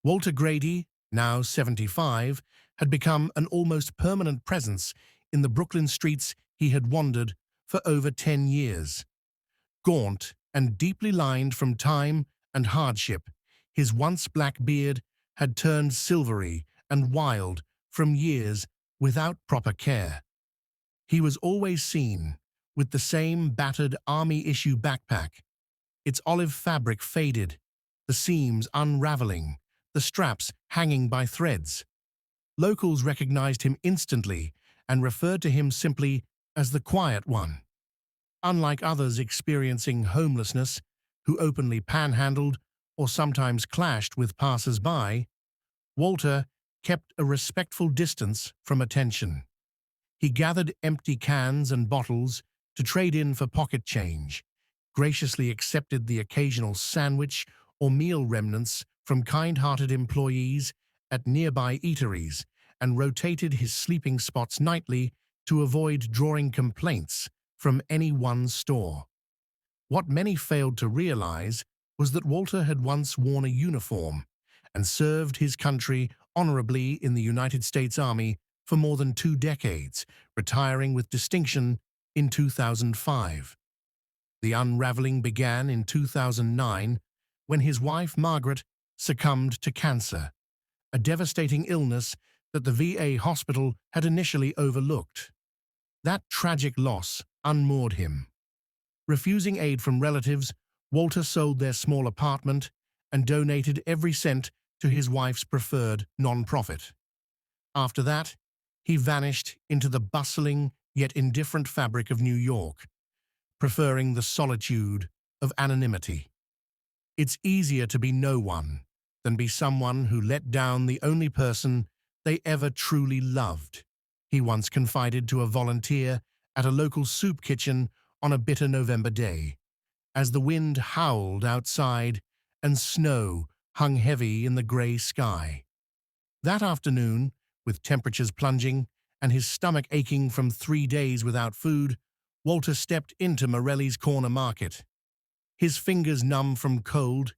Walter Grady, now 75, had become an almost permanent presence in the Brooklyn streets he had wandered for over 10 years. Gaunt and deeply lined from time and hardship, his once black beard had turned silvery and wild from years without proper care. He was always seen with the same battered army-issue backpack, its olive fabric faded, the seams unraveling, the straps hanging by threads. Locals recognized him instantly and referred to him simply as the quiet one. Unlike others experiencing homelessness, who openly panhandled or sometimes clashed with passers-by, Walter kept a respectful distance from attention. He gathered empty cans and bottles to trade in for pocket change, graciously accepted the occasional sandwich or meal remnants from kind-hearted employees at nearby eateries, and rotated his sleeping spots nightly to avoid drawing complaints from any one store. What many failed to realize was that Walter had once worn a uniform and served his country honorably in the United States Army for more than 2 decades, retiring with distinction in 2005. The unraveling began in 2009 when his wife Margaret succumbed to cancer, a devastating illness that the VA hospital had initially overlooked. That tragic loss unmoored him. Refusing aid from relatives, Walter sold their small apartment and donated every cent to his wife's preferred non-profit. After that, he vanished into the bustling yet indifferent fabric of New York, preferring the solitude of anonymity. It's easier to be no one than be someone who let down the only person they ever truly loved, he once confided to a volunteer at a local soup kitchen on a bitter November day, as the wind howled outside and snow hung heavy in the gray sky. That afternoon, with temperatures plunging and his stomach aching from 3 days without food, Walter stepped into Morelli's Corner Market. His fingers numb from cold,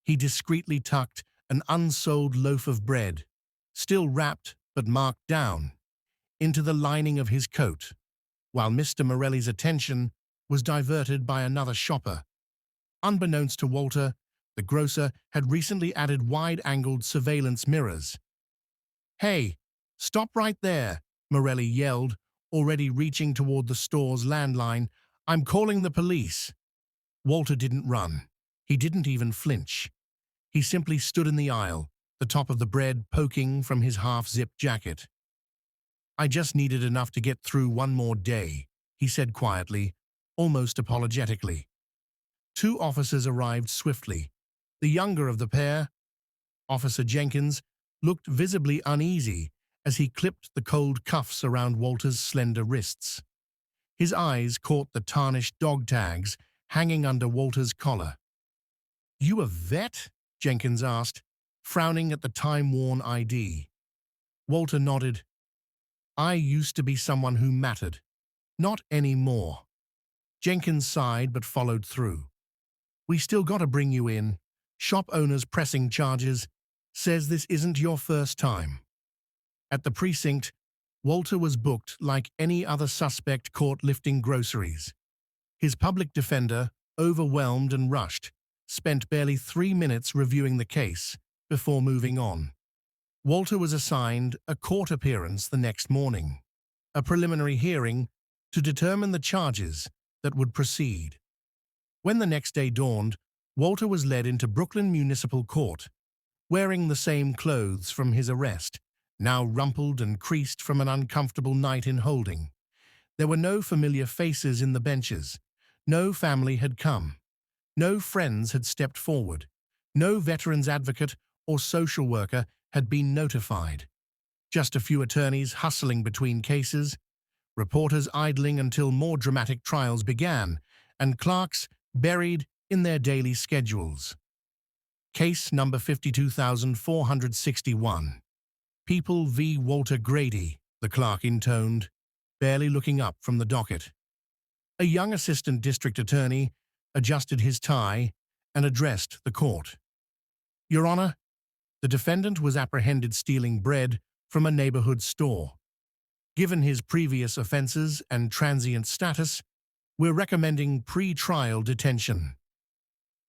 he discreetly tucked an unsold loaf of bread, still wrapped but marked down, into the lining of his coat, while Mr. Morelli's attention was diverted by another shopper. Unbeknownst to Walter, the grocer had recently added wide-angled surveillance mirrors. "Hey, stop right there," Morelli yelled, already reaching toward the store's landline. "I'm calling the police." Walter didn't run. He didn't even flinch. He simply stood in the aisle, the top of the bread poking from his half-zipped jacket. "I just needed enough to get through one more day," he said quietly, almost apologetically. 2 officers arrived swiftly. The younger of the pair, Officer Jenkins, looked visibly uneasy as he clipped the cold cuffs around Walter's slender wrists. His eyes caught the tarnished dog tags hanging under Walter's collar. "You a vet?" Jenkins asked, frowning at the time-worn ID. Walter nodded. "I used to be someone who mattered. Not anymore." Jenkins sighed but followed through. "We still gotta bring you in. Shop owners pressing charges. Says this isn't your first time." At the precinct, Walter was booked like any other suspect caught lifting groceries. His public defender, overwhelmed and rushed, spent barely 3 minutes reviewing the case before moving on. Walter was assigned a court appearance the next morning, a preliminary hearing to determine the charges that would proceed. When the next day dawned, Walter was led into Brooklyn Municipal Court, wearing the same clothes from his arrest, now rumpled and creased from an uncomfortable night in holding. There were no familiar faces in the benches. No family had come. No friends had stepped forward. No veterans advocate or social worker had been notified. Just a few attorneys hustling between cases, reporters idling until more dramatic trials began, and clerks buried in their daily schedules. Case number 52,461. People v. Walter Grady, the clerk intoned, barely looking up from the docket. A young assistant district attorney adjusted his tie and addressed the court. "Your Honor, The defendant was apprehended stealing bread from a neighborhood store. Given his previous offenses and transient status, we're recommending pre-trial detention.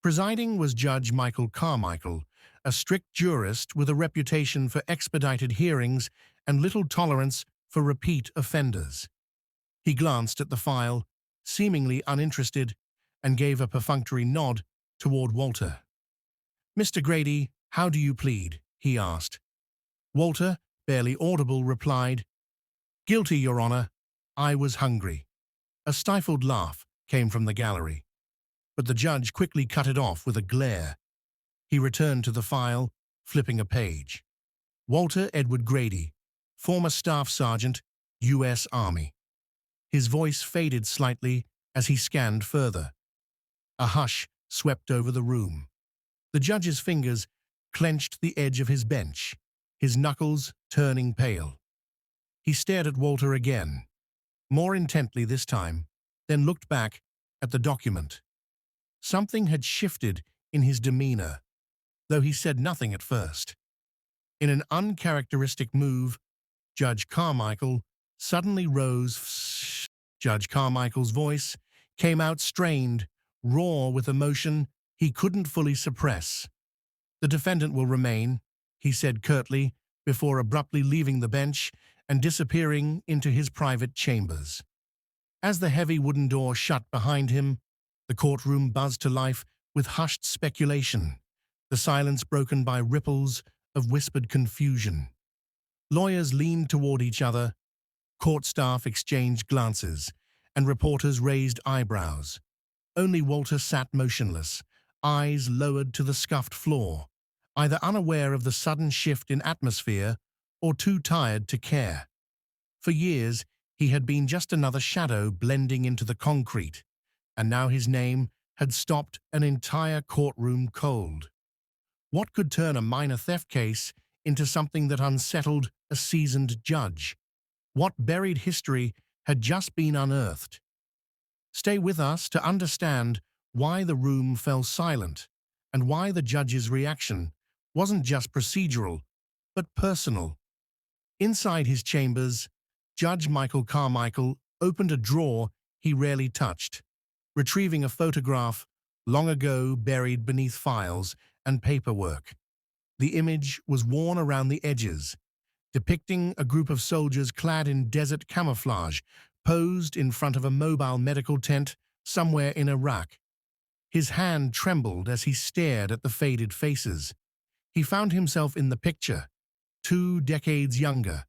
Presiding was Judge Michael Carmichael, a strict jurist with a reputation for expedited hearings and little tolerance for repeat offenders. He glanced at the file, seemingly uninterested, and gave a perfunctory nod toward Walter. "Mr. Grady, how do you plead?" he asked. Walter, barely audible, replied, "Guilty, Your Honor. I was hungry." A stifled laugh came from the gallery, but the judge quickly cut it off with a glare. He returned to the file, flipping a page. Walter Edward Grady, former Staff Sergeant, U.S. Army. His voice faded slightly as he scanned further. A hush swept over the room. The judge's fingers clenched the edge of his bench, his knuckles turning pale. He stared at Walter again, more intently this time, then looked back at the document. Something had shifted in his demeanor, though he said nothing at first. In an uncharacteristic move, Judge Carmichael suddenly rose. Judge Carmichael's voice came out strained, raw with emotion he couldn't fully suppress. "The defendant will remain," he said curtly, before abruptly leaving the bench and disappearing into his private chambers. As the heavy wooden door shut behind him, the courtroom buzzed to life with hushed speculation, the silence broken by ripples of whispered confusion. Lawyers leaned toward each other, court staff exchanged glances, and reporters raised eyebrows. Only Walter sat motionless, eyes lowered to the scuffed floor, either unaware of the sudden shift in atmosphere or too tired to care. For years, he had been just another shadow blending into the concrete, and now his name had stopped an entire courtroom cold. What could turn a minor theft case into something that unsettled a seasoned judge? What buried history had just been unearthed? Stay with us to understand why the room fell silent and why the judge's reaction wasn't just procedural, but personal. Inside his chambers, Judge Michael Carmichael opened a drawer he rarely touched, retrieving a photograph long ago buried beneath files and paperwork. The image was worn around the edges, depicting a group of soldiers clad in desert camouflage, posed in front of a mobile medical tent somewhere in Iraq. His hand trembled as he stared at the faded faces. He found himself in the picture, 2 decades younger,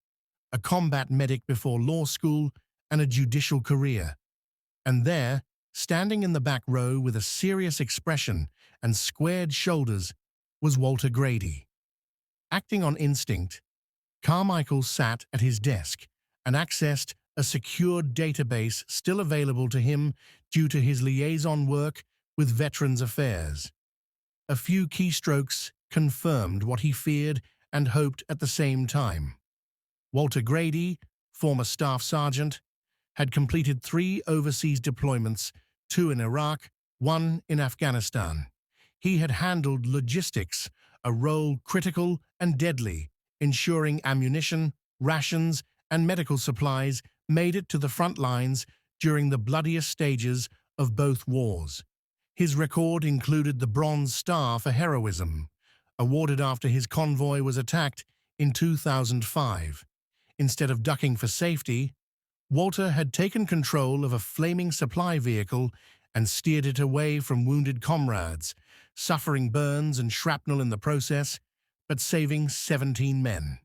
a combat medic before law school and a judicial career. And there, standing in the back row with a serious expression and squared shoulders, was Walter Grady. Acting on instinct, Carmichael sat at his desk and accessed a secured database still available to him due to his liaison work with Veterans Affairs. A few keystrokes confirmed what he feared and hoped at the same time. Walter Grady, former Staff Sergeant, had completed 3 overseas deployments, 2 in Iraq, 1 in Afghanistan. He had handled logistics, a role critical and deadly, ensuring ammunition, rations, and medical supplies made it to the front lines during the bloodiest stages of both wars. His record included the Bronze Star for heroism, awarded after his convoy was attacked in 2005. Instead of ducking for safety, Walter had taken control of a flaming supply vehicle and steered it away from wounded comrades, suffering burns and shrapnel in the process, but saving 17 men.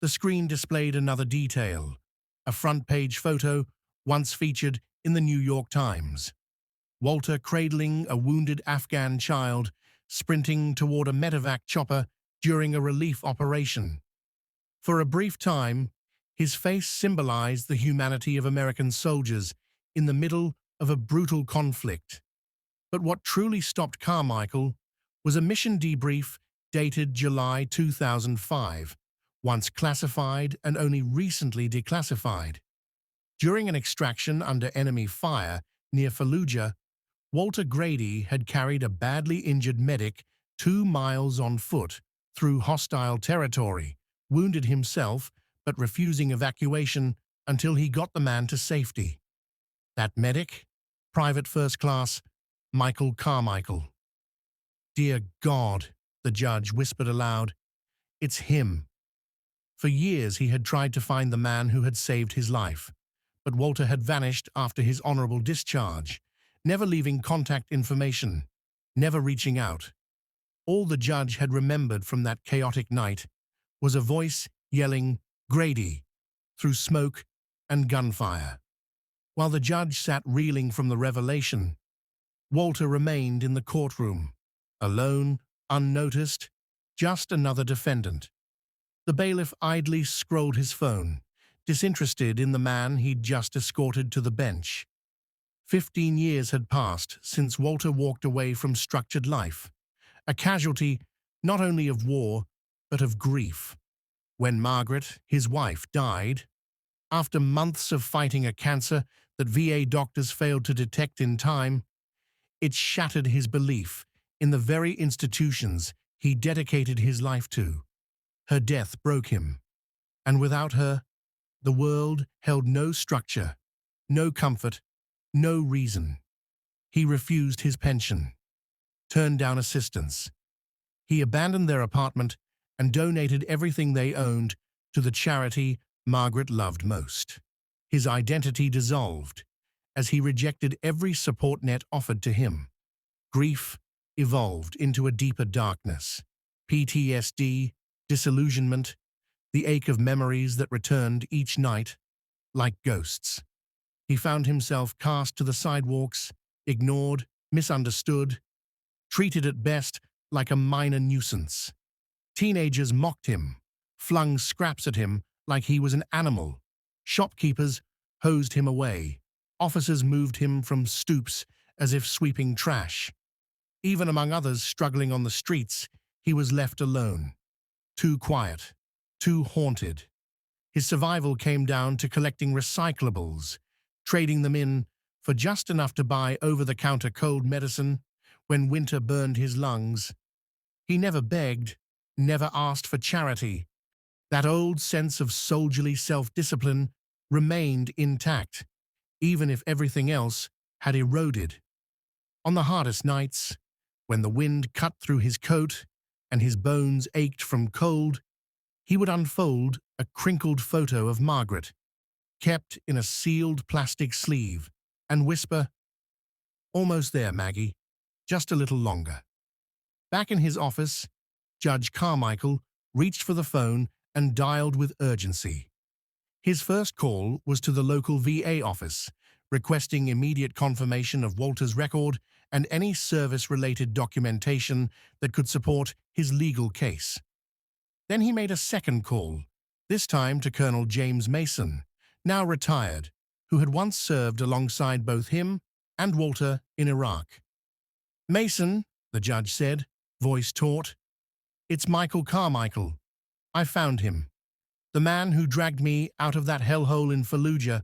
The screen displayed another detail, a front-page photo once featured in the New York Times. Walter cradling a wounded Afghan child, sprinting toward a medevac chopper during a relief operation. For a brief time, his face symbolized the humanity of American soldiers in the middle of a brutal conflict. But what truly stopped Carmichael was a mission debrief dated July 2005, once classified and only recently declassified. During an extraction under enemy fire near Fallujah, Walter Grady had carried a badly injured medic 2 miles on foot through hostile territory, wounded himself but refusing evacuation until he got the man to safety. That medic? Private First Class Michael Carmichael. "Dear God," the judge whispered aloud, "it's him." For years he had tried to find the man who had saved his life, but Walter had vanished after his honorable discharge, never leaving contact information, never reaching out. All the judge had remembered from that chaotic night was a voice yelling, "Grady," through smoke and gunfire. While the judge sat reeling from the revelation, Walter remained in the courtroom, alone, unnoticed, just another defendant. The bailiff idly scrolled his phone, disinterested in the man he'd just escorted to the bench. 15 years had passed since Walter walked away from structured life, a casualty not only of war, but of grief. When Margaret, his wife, died, after months of fighting a cancer that VA doctors failed to detect in time, it shattered his belief in the very institutions he dedicated his life to. Her death broke him, and without her, the world held no structure, no comfort, no reason. He refused his pension, turned down assistance. He abandoned their apartment and donated everything they owned to the charity Margaret loved most. His identity dissolved as he rejected every support net offered to him. Grief evolved into a deeper darkness. PTSD, disillusionment, the ache of memories that returned each night like ghosts. He found himself cast to the sidewalks, ignored, misunderstood, treated at best like a minor nuisance. Teenagers mocked him, flung scraps at him like he was an animal. Shopkeepers hosed him away. Officers moved him from stoops as if sweeping trash. Even among others struggling on the streets, he was left alone. Too quiet, too haunted. His survival came down to collecting recyclables, trading them in for just enough to buy over-the-counter cold medicine when winter burned his lungs. He never begged, never asked for charity. That old sense of soldierly self-discipline remained intact, even if everything else had eroded. On the hardest nights, when the wind cut through his coat and his bones ached from cold, he would unfold a crinkled photo of Margaret, kept in a sealed plastic sleeve, and whisper, "Almost there, Maggie. Just a little longer." Back in his office, Judge Carmichael reached for the phone and dialed with urgency. His first call was to the local VA office, requesting immediate confirmation of Walter's record and any service-related documentation that could support his legal case. Then he made a second call, this time to Colonel James Mason, now retired, who had once served alongside both him and Walter in Iraq. "Mason," the judge said, voice taut, "it's Michael Carmichael. I found him. The man who dragged me out of that hellhole in Fallujah.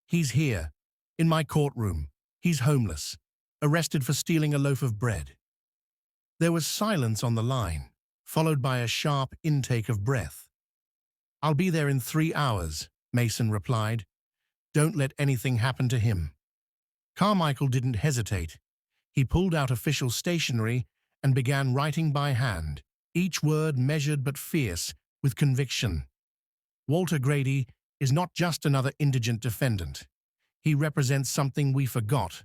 He's here, in my courtroom. He's homeless, arrested for stealing a loaf of bread." There was silence on the line, followed by a sharp intake of breath. "I'll be there in 3 hours," Mason replied. "Don't let anything happen to him." Carmichael didn't hesitate. He pulled out official stationery and began writing by hand, each word measured but fierce with conviction. "Walter Grady is not just another indigent defendant. He represents something we forgot: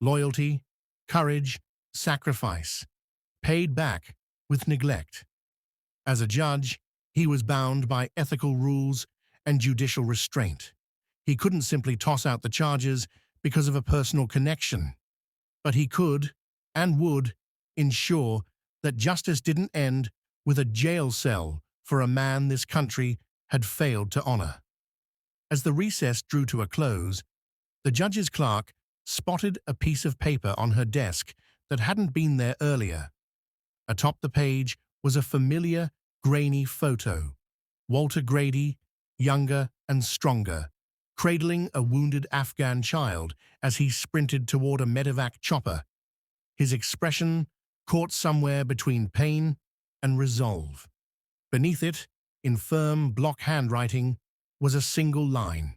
loyalty, courage, sacrifice, paid back with neglect. As a judge, he was bound by ethical rules and judicial restraint. He couldn't simply toss out the charges because of a personal connection, but he could and would ensure that justice didn't end with a jail cell for a man this country had failed to honor. As the recess drew to a close, the judge's clerk spotted a piece of paper on her desk that hadn't been there earlier. Atop the page was a familiar, grainy photo. Walter Grady, younger and stronger, cradling a wounded Afghan child as he sprinted toward a medevac chopper. His expression, caught somewhere between pain and resolve. Beneath it, in firm block handwriting, was a single line.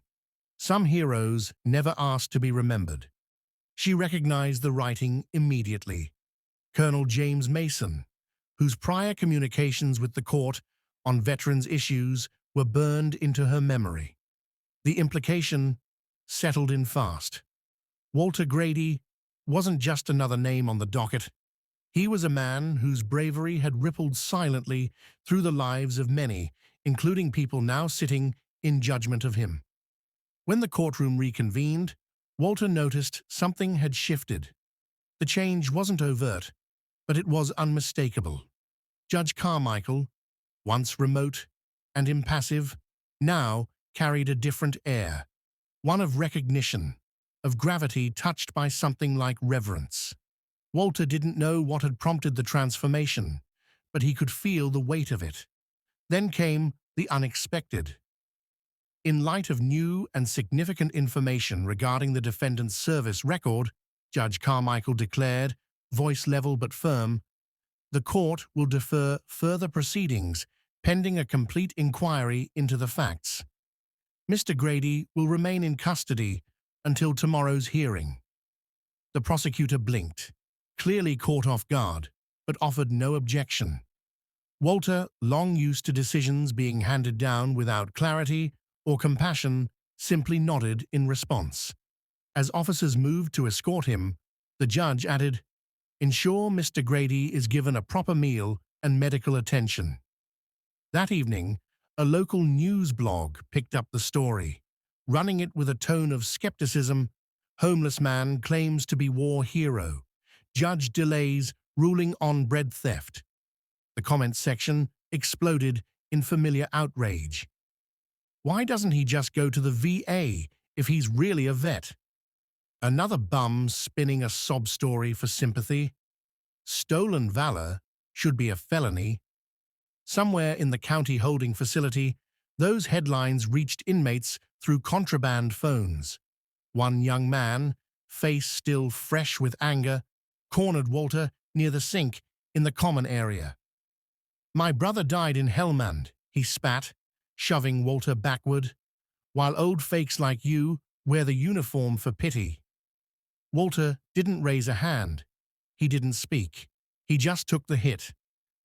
Some heroes never asked to be remembered. She recognized the writing immediately. Colonel James Mason, whose prior communications with the court on veterans' issues were burned into her memory. The implication settled in fast. Walter Grady wasn't just another name on the docket. He was a man whose bravery had rippled silently through the lives of many, including people now sitting in judgment of him. When the courtroom reconvened, Walter noticed something had shifted. The change wasn't overt, but it was unmistakable. Judge Carmichael, once remote and impassive, now carried a different air, one of recognition, of gravity touched by something like reverence. Walter didn't know what had prompted the transformation, but he could feel the weight of it. Then came the unexpected. In light of new and significant information regarding the defendant's service record, Judge Carmichael declared, voice level but firm, the court will defer further proceedings pending a complete inquiry into the facts. Mr. Grady will remain in custody until tomorrow's hearing. The prosecutor blinked, clearly caught off guard, but offered no objection. Walter, long used to decisions being handed down without clarity or compassion, simply nodded in response. As officers moved to escort him, the judge added, "Ensure Mr. Grady is given a proper meal and medical attention." That evening, a local news blog picked up the story, running it with a tone of skepticism. Homeless man claims to be war hero. Judge delays ruling on bread theft. The comments section exploded in familiar outrage. Why doesn't he just go to the VA if he's really a vet? Another bum spinning a sob story for sympathy. Stolen valor should be a felony. Somewhere in the county holding facility, those headlines reached inmates through contraband phones. One young man, face still fresh with anger, cornered Walter near the sink in the common area. "My brother died in Helmand," he spat, shoving Walter backward, "while old fakes like you wear the uniform for pity." Walter didn't raise a hand. He didn't speak. He just took the hit,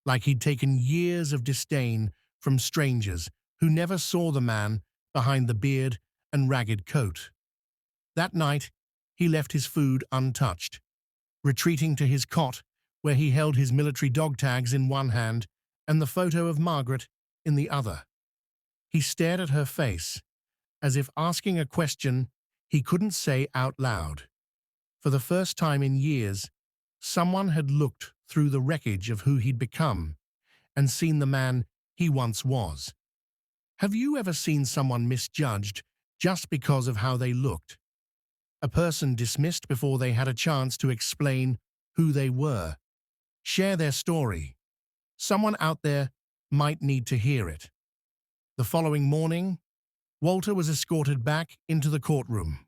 like he'd taken years of disdain from strangers who never saw the man behind the beard and ragged coat. That night, he left his food untouched, retreating to his cot where he held his military dog tags in one hand and the photo of Margaret in the other. He stared at her face, as if asking a question he couldn't say out loud. For the first time in years, someone had looked through the wreckage of who he'd become and seen the man he once was. Have you ever seen someone misjudged just because of how they looked? A person dismissed before they had a chance to explain who they were, share their story. Someone out there might need to hear it. The following morning, Walter was escorted back into the courtroom,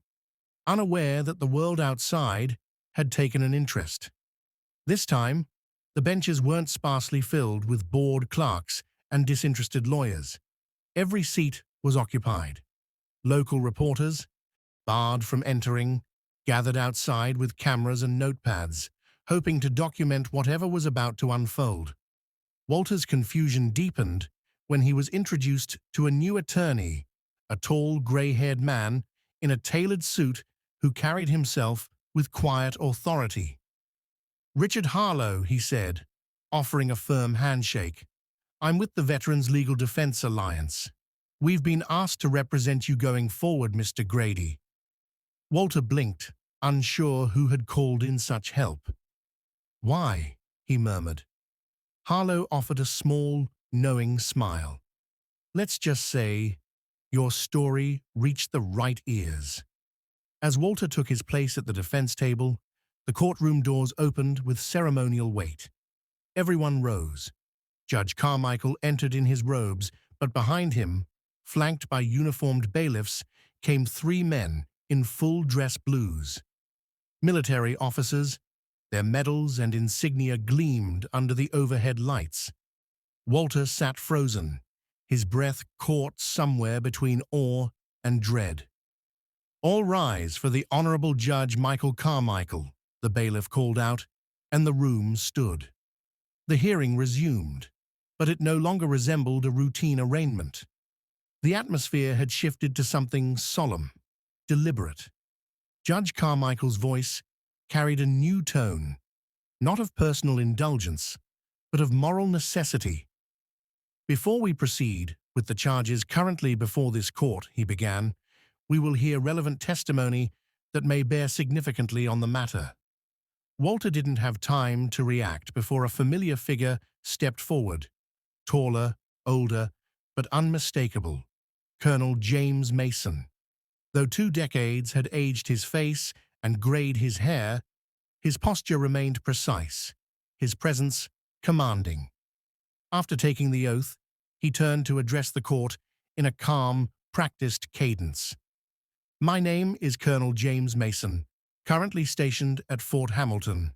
unaware that the world outside had taken an interest. This time, the benches weren't sparsely filled with bored clerks and disinterested lawyers. Every seat was occupied. Local reporters, barred from entering, gathered outside with cameras and notepads, hoping to document whatever was about to unfold. Walter's confusion deepened when he was introduced to a new attorney, a tall, gray-haired man in a tailored suit who carried himself with quiet authority. "Richard Harlow," he said, offering a firm handshake. "I'm with the Veterans Legal Defense Alliance. We've been asked to represent you going forward, Mr. Grady." Walter blinked, unsure who had called in such help. "Why?" he murmured. Harlow offered a small, knowing smile. "Let's just say, your story reached the right ears." As Walter took his place at the defense table, the courtroom doors opened with ceremonial weight. Everyone rose. Judge Carmichael entered in his robes, but behind him, flanked by uniformed bailiffs, came 3 men in full-dress blues. Military officers, their medals and insignia gleamed under the overhead lights. Walter sat frozen, his breath caught somewhere between awe and dread. "All rise for the Honorable Judge Michael Carmichael," the bailiff called out, and the room stood. The hearing resumed, but it no longer resembled a routine arraignment. The atmosphere had shifted to something solemn, deliberate. Judge Carmichael's voice carried a new tone, not of personal indulgence, but of moral necessity. "Before we proceed with the charges currently before this court," he began, "we will hear relevant testimony that may bear significantly on the matter." Walter didn't have time to react before a familiar figure stepped forward, taller, older, but unmistakable, Colonel James Mason. Though 2 decades had aged his face and grayed his hair, his posture remained precise, his presence commanding. After taking the oath, he turned to address the court in a calm, practiced cadence. "My name is Colonel James Mason, currently stationed at Fort Hamilton.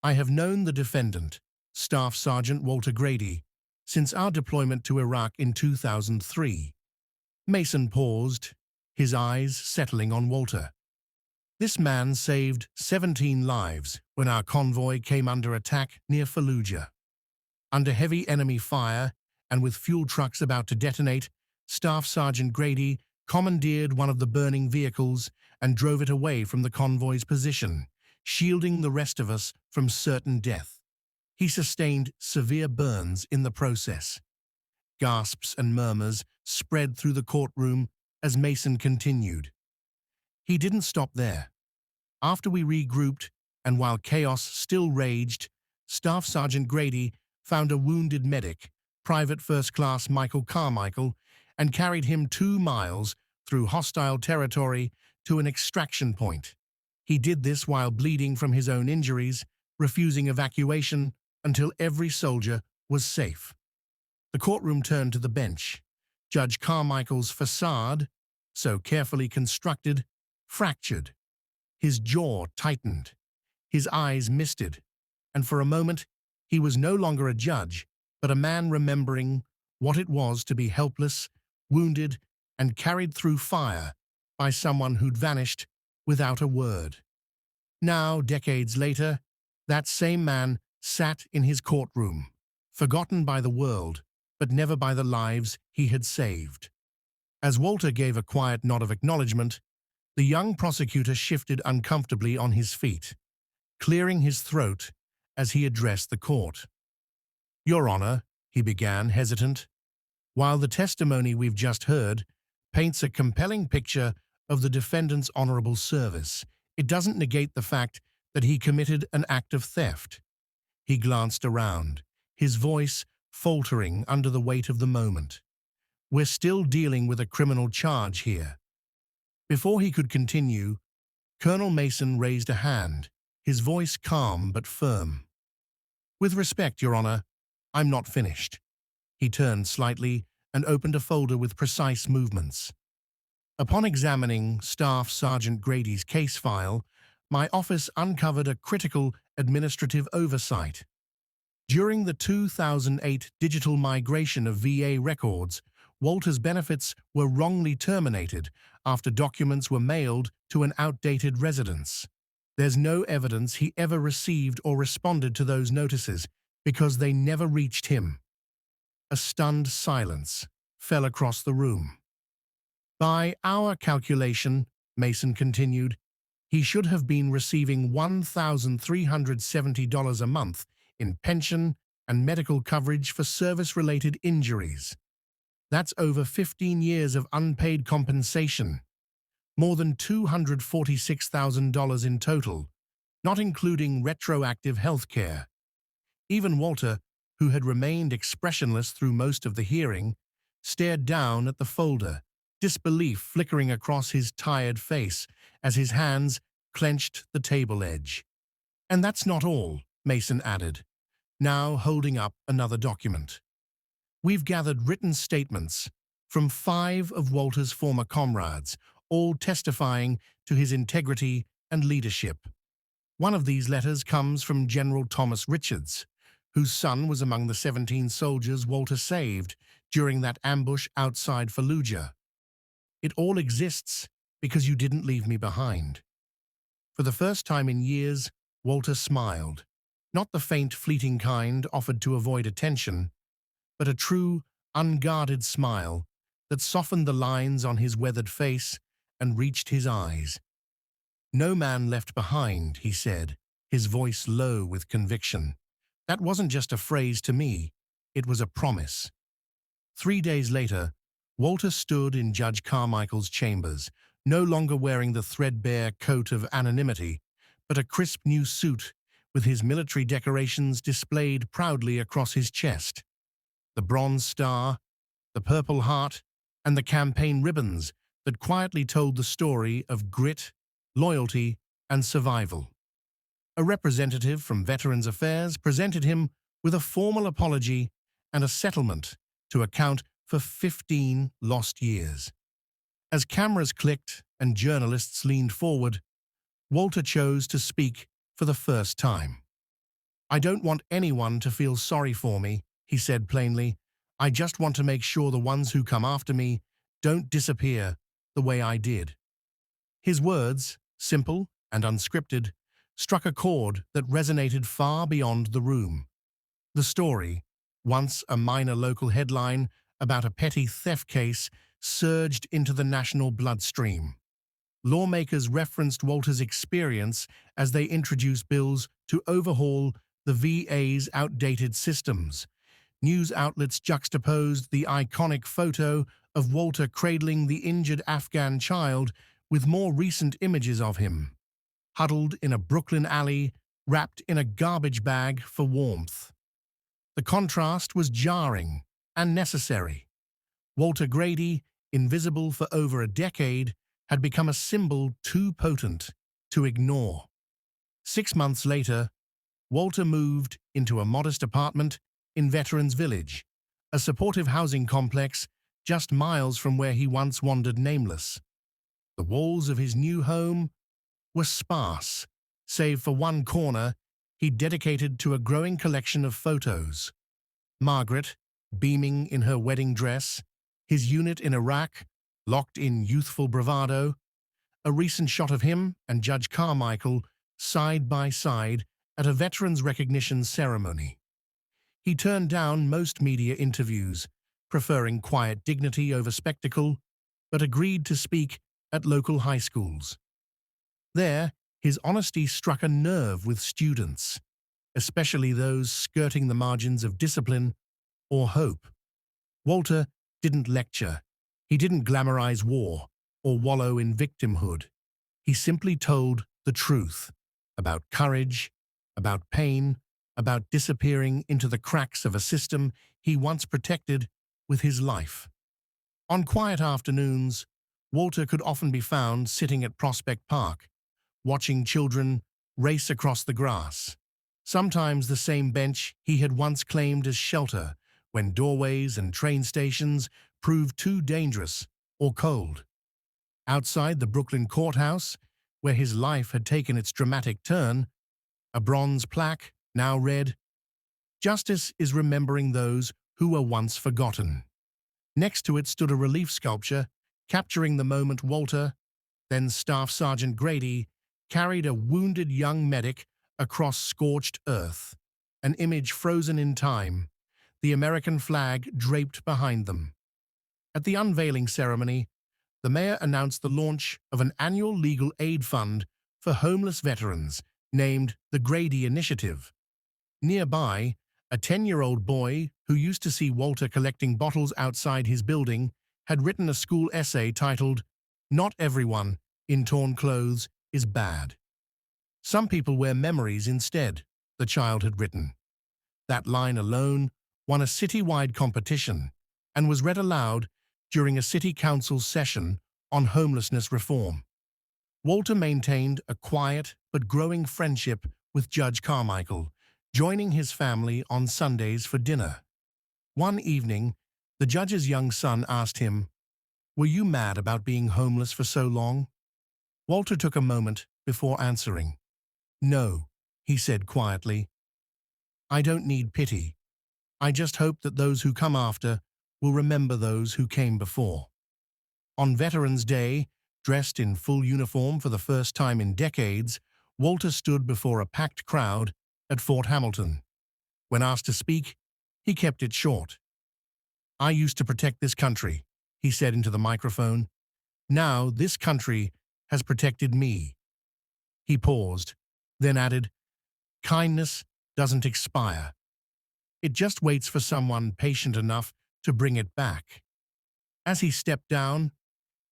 I have known the defendant, Staff Sergeant Walter Grady, since our deployment to Iraq in 2003. Mason paused, his eyes settling on Walter. "This man saved 17 lives when our convoy came under attack near Fallujah. Under heavy enemy fire and with fuel trucks about to detonate, Staff Sergeant Grady commandeered one of the burning vehicles and drove it away from the convoy's position, shielding the rest of us from certain death. He sustained severe burns in the process." Gasps and murmurs spread through the courtroom as Mason continued. "He didn't stop there. After we regrouped, and while chaos still raged, Staff Sergeant Grady found a wounded medic, Private First Class Michael Carmichael, and carried him 2 miles through hostile territory to an extraction point. He did this while bleeding from his own injuries, refusing evacuation until every soldier was safe." The courtroom turned to the bench. Judge Carmichael's facade, so carefully constructed, fractured. His jaw tightened, his eyes misted, and for a moment he was no longer a judge, but a man remembering what it was to be helpless, wounded, and carried through fire by someone who'd vanished without a word. Now, decades later, that same man sat in his courtroom, forgotten by the world, but never by the lives he had saved. As Walter gave a quiet nod of acknowledgement, the young prosecutor shifted uncomfortably on his feet, clearing his throat as he addressed the court. "Your Honor," he began, hesitant, "while the testimony we've just heard paints a compelling picture of the defendant's honorable service, it doesn't negate the fact that he committed an act of theft." He glanced around, his voice faltering under the weight of the moment. "We're still dealing with a criminal charge here." Before he could continue, Colonel Mason raised a hand, his voice calm but firm. "With respect, Your Honor, I'm not finished." He turned slightly and opened a folder with precise movements. "Upon examining Staff Sergeant Grady's case file, my office uncovered a critical administrative oversight. During the 2008 digital migration of VA records, Walter's benefits were wrongly terminated after documents were mailed to an outdated residence. There's no evidence he ever received or responded to those notices because they never reached him." A stunned silence fell across the room. "By our calculation," Mason continued, "he should have been receiving $1,370 a month in pension and medical coverage for service-related injuries. That's over 15 years of unpaid compensation, more than $246,000 in total, not including retroactive health care." Even Walter, who had remained expressionless through most of the hearing, stared down at the folder, disbelief flickering across his tired face as his hands clenched the table edge. "And that's not all," Mason added, now holding up another document. "We've gathered written statements from 5 of Walter's former comrades, all testifying to his integrity and leadership. One of these letters comes from General Thomas Richards, whose son was among the 17 soldiers Walter saved during that ambush outside Fallujah. It all exists because you didn't leave me behind. For the first time in years, Walter smiled, not the faint, fleeting kind offered to avoid attention, but a true, unguarded smile that softened the lines on his weathered face and reached his eyes. "No man left behind," he said, his voice low with conviction. That wasn't just a phrase to me, it was a promise. 3 days later, Walter stood in Judge Carmichael's chambers, no longer wearing the threadbare coat of anonymity, but a crisp new suit with his military decorations displayed proudly across his chest. The Bronze Star, the Purple Heart, and the campaign ribbons that quietly told the story of grit, loyalty, and survival. A representative from Veterans Affairs presented him with a formal apology and a settlement to account for 15 lost years. As cameras clicked and journalists leaned forward, Walter chose to speak for the first time. "I don't want anyone to feel sorry for me," he said plainly. "I just want to make sure the ones who come after me don't disappear the way I did." His words, simple and unscripted, struck a chord that resonated far beyond the room. The story, once a minor local headline about a petty theft case, surged into the national bloodstream. Lawmakers referenced Walter's experience as they introduced bills to overhaul the VA's outdated systems. News outlets juxtaposed the iconic photo of Walter cradling the injured Afghan child with more recent images of him, huddled in a Brooklyn alley, wrapped in a garbage bag for warmth. The contrast was jarring and necessary. Walter Grady, invisible for over a decade, had become a symbol too potent to ignore. 6 months later, Walter moved into a modest apartment in Veterans Village, a supportive housing complex just miles from where he once wandered nameless. The walls of his new home were sparse, save for one corner he'd dedicated to a growing collection of photos. Margaret, beaming in her wedding dress, his unit in Iraq, locked in youthful bravado, a recent shot of him and Judge Carmichael side by side at a veterans recognition ceremony. He turned down most media interviews, preferring quiet dignity over spectacle, but agreed to speak at local high schools. There, his honesty struck a nerve with students, especially those skirting the margins of discipline or hope. Walter didn't lecture. He didn't glamorize war or wallow in victimhood. He simply told the truth about courage, about pain, about disappearing into the cracks of a system he once protected with his life. On quiet afternoons, Walter could often be found sitting at Prospect Park, watching children race across the grass, sometimes the same bench he had once claimed as shelter when doorways and train stations proved too dangerous or cold. Outside the Brooklyn courthouse, where his life had taken its dramatic turn, a bronze plaque now read, "Justice is remembering those who were once forgotten." Next to it stood a relief sculpture capturing the moment Walter, then Staff Sergeant Grady, carried a wounded young medic across scorched earth, an image frozen in time, the American flag draped behind them. At the unveiling ceremony, the mayor announced the launch of an annual legal aid fund for homeless veterans named the Grady Initiative. Nearby, a 10-year-old boy who used to see Walter collecting bottles outside his building had written a school essay titled, "Not everyone in torn clothes is bad. Some people wear memories instead," the child had written. That line alone won a citywide competition and was read aloud during a city council session on homelessness reform. Walter maintained a quiet but growing friendship with Judge Carmichael, joining his family on Sundays for dinner. One evening, the judge's young son asked him, "Were you mad about being homeless for so long?" Walter took a moment before answering. "No," he said quietly. I don't need pity. I just hope that those who come after will remember those who came before. On Veterans Day, dressed in full uniform for the first time in decades, Walter stood before a packed crowd at Fort Hamilton. When asked to speak, he kept it short. "I used to protect this country," he said into the microphone. "Now this country has protected me." He paused, then added, "Kindness doesn't expire. It just waits for someone patient enough to bring it back." As he stepped down,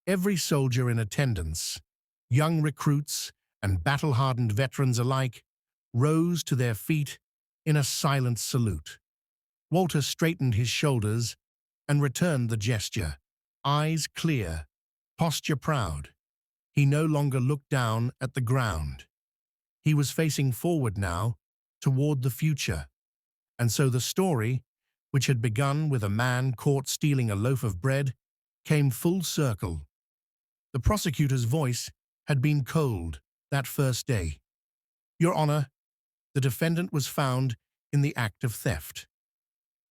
every soldier in attendance, young recruits and battle-hardened veterans alike, rose to their feet in a silent salute. Walter straightened his shoulders and returned the gesture, eyes clear, posture proud. He no longer looked down at the ground. He was facing forward now, toward the future. And so the story, which had begun with a man caught stealing a loaf of bread, came full circle. The prosecutor's voice had been cold that first day. "Your Honor, the defendant was found in the act of theft."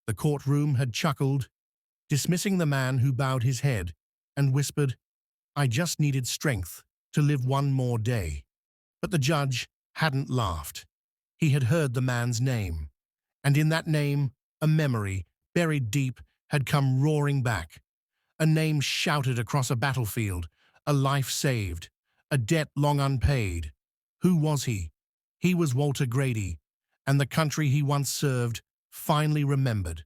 The courtroom had chuckled, dismissing the man who bowed his head and whispered, "I just needed strength to live one more day." But the judge hadn't laughed. He had heard the man's name, and in that name, a memory, buried deep, had come roaring back. A name shouted across a battlefield, a life saved, a debt long unpaid. Who was he? He was Walter Grady, and the country he once served finally remembered.